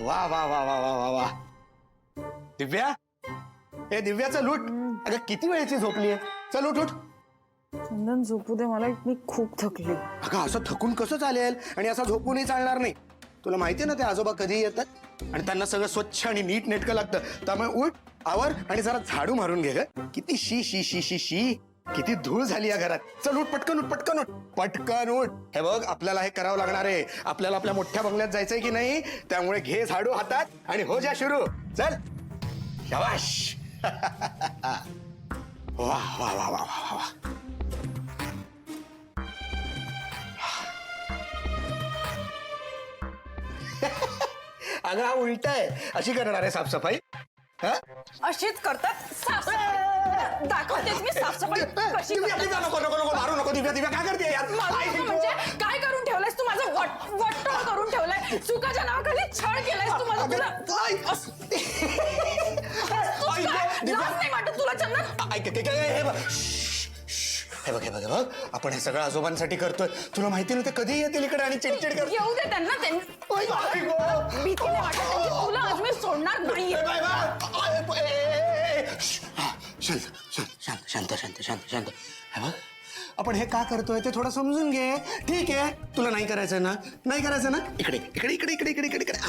वा वा वा वा वा वा वा. दिव्या, हे दिव्याचं लूट. अगं किती वेळची झोपली आहे? चल उठ उठ. चंदन झोपू दे मला, मी खूप थकली. अगं असं थकून कसं चालेल? आणि असं झोपूनही चालणार नाही. तुला माहितीये ना ते आजोबा कधी येतात आणि त्यांना सगळं स्वच्छ आणि नीट नेटकं लागतं. त्यामुळे उठ, आवर आणि जरा झाडू मारून घे ग. किती शी शी शी शी शी, किती धूळ झाली या घरात. चल उठ, पटकन उठ, पटकन उठ, पटकन उठ. हे बघ, आपल्याला हे करावं लागणार आहे. आपल्याला आपल्या मोठ्या बंगल्यात जायचंय की नाही, त्यामुळे घे झाडू हातात आणि हो जा सुरू. चल, शाबाश. वा वा वा वा वा वा. अगं हा उलट आहे. अशी करणार आहे साफसफाई? अशीच करतात साफसफाई. दाखवतेच मी साफसफाई कशी करतात. नको नको नको मारू नको. दिव्या दिव्या काय करते यार? म्हणजे काय करून ठेवलंयस तू? माझं वट्ट करून ठेवलंय. सुखाच्या नावाखाली छळ केलंयस तू माझं. तुला लाज नाही वाटत तुला चंदन? हे बघ हे बघ हे बघ, आपण हे सगळं आजोबांसाठी करतोय. तुला माहिती ना ते कधी येतील इकडे आणि चिडचिड कर. येऊ दे त्यांना. भीती नाही वाटत त्यांची. तुला आज मी सोडणार नाहीये. शांत शांत शांत शांत शांत. हे बघ, आपण हे का करतोय ते थोडं समजून घे. ठीक आहे, तुला नाही करायचं ना, नाही करायचं ना. इकडे इकडे इकडे इकडे इकडे इकडे इकडे.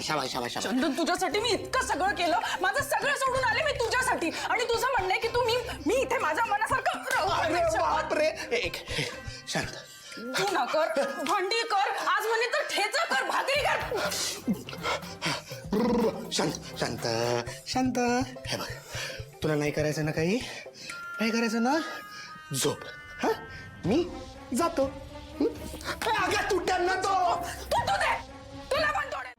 शाबाश शाबाश शाबाश. चंदन, तुझ्यासाठी मी इतकं सगळं केलं. माझं सगळं सोडून आले मी तुझ्यासाठी. आणि तुझं म्हणणं आहे की तू मी इथे माझ्या मनासारखं बापरे. एक शांत. तू कर, भांडी कर, आज म्हणे तर ठेचा कर, भाकरी कर. शांत शांत शांत. हे बघ, तुला नाही करायचं ना, काही नाही करायचं ना, झोप. हा, मी जातो. अगं तू त्यांना तो तू दे, तुला पण थोडे.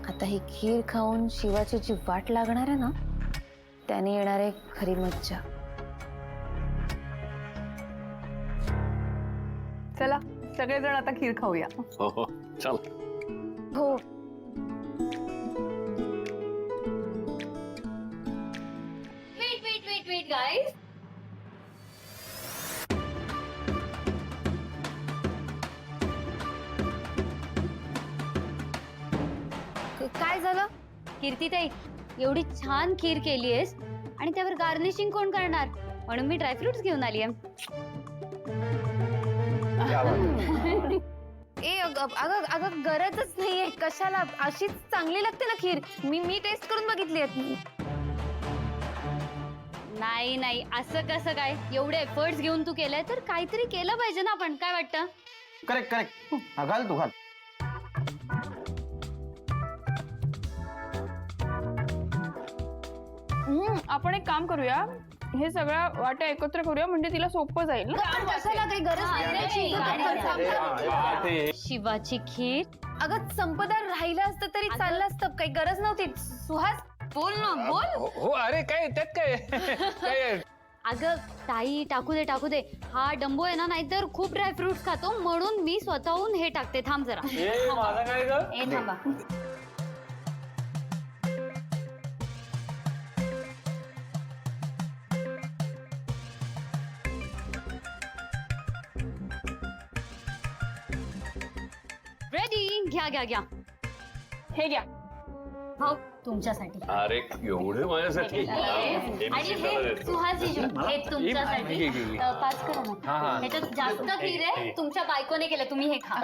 आता ही खीर खाऊन शिवाची जी वाट लागणार आहे ना, त्याने येणार आहे खरी मज्जा. चला सगळेजण आता खीर खाऊया. हो हो चल. हो. Wait, guys. काय झालं? कीर्तीताई, एवढी छान खीर केलीयस आणि त्यावर गार्निशिंग कोण करणार? म्हणून मी ड्रायफ्रुट्स घेऊन आली आहे. अगं गरजच नाहीये. कशाला? अशीच चांगली लागते ना खीर. मी टेस्ट करून बघितली आहे. नाही, असं कसं काय? एवढे एफर्ट्स घेऊन तू केलंय तर काहीतरी केलं पाहिजे ना आपण. काय वाटतं? Correct correct. घाल तू घाल. आपण एक काम करूया, हे सगळ्या वाट्या एकत्र करूया म्हणजे तिला सोपं जाईल ना. कशाला? काही गरज नाही. शिवाची खीर. अगं संपदा राहिलं असतं तरी चाललं असतं. काही गरज नव्हती. सुहास बोल ना, बोल. हो अरे काय त्यात काय काय. अगं ताई, टाकू दे. हा डंबो आहे ना, नाहीतर खूप ड्रायफ्रुट्स खातो म्हणून मी स्वतःहून हे टाकते. थांब जरा. माझा काय ग? ए थांबा. रेडी. घ्या. हे घ्या. हो तुमच्यासाठी. अरे एवढे माझ्यासाठी. आणि हे सुहासजी, हे तुमच्यासाठी. पाच करा ना. ह्याच्यात जास्त खीर आहे, तुमच्या बायकोने केलं, तुम्ही हे खा.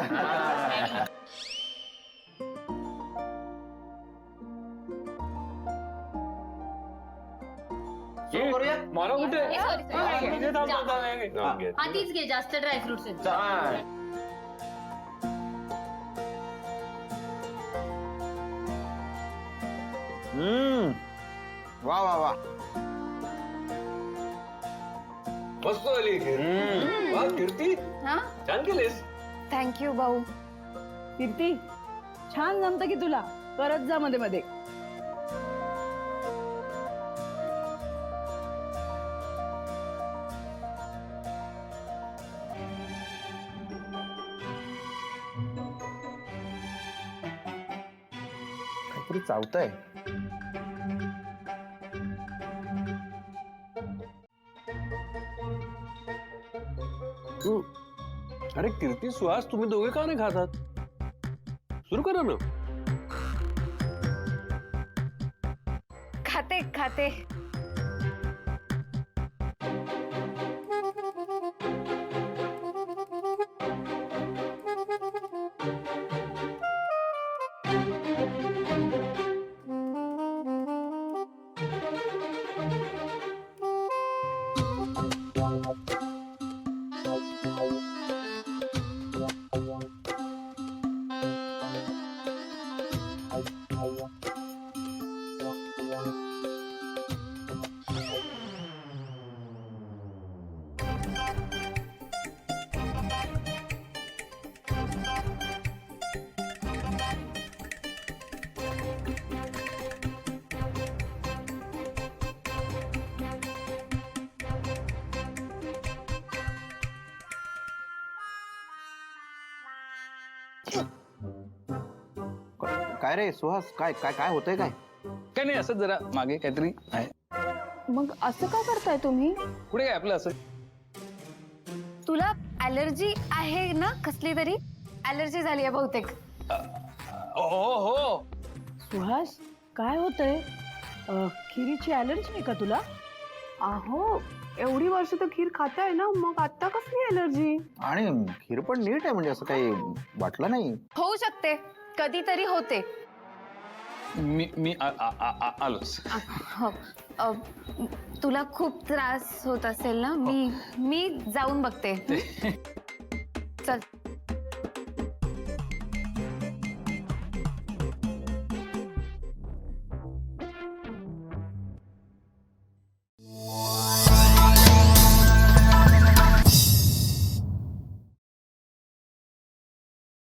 मला कुठे? हा तीच घे, जास्त ड्रायफ्रुट्स आहेत. वा वा वा. मस्त आली वा कीर्ती. छान केलीस. थँक्यू भाऊ. कीर्ती, छान जमतं की तुला. करत जा मध्ये मध्ये. काहीतरी चावतंय. अरे कीर्ती सुहास तुम्ही दोघे का नाही खातात सुरू करा ना. खाते खाते. काय रे सुहास, काय काय काय होतंय काय? काय नाही, असं जरा मागे काहीतरी आहे. मग असं का करताय तुम्ही? पुढे काय आपलं असं? तुला ॲलर्जी आहे ना? कसली तरी ॲलर्जी झाली आहे बहुतेक. हो हो. सुहास काय होतंय? खिरीची ॲलर्जी आहे का तुला? अहो एवढी वर्ष तर खीर खाताय ना, मग आता कसली ॲलर्जी? आणि खीर पण नीट आहे, म्हणजे असं काही वाटलं नाही. होऊ शकते, कधीतरी होते. मी आलोच. हो. तुला खूप त्रास होत असेल ना? मी जाऊन बघते. चल.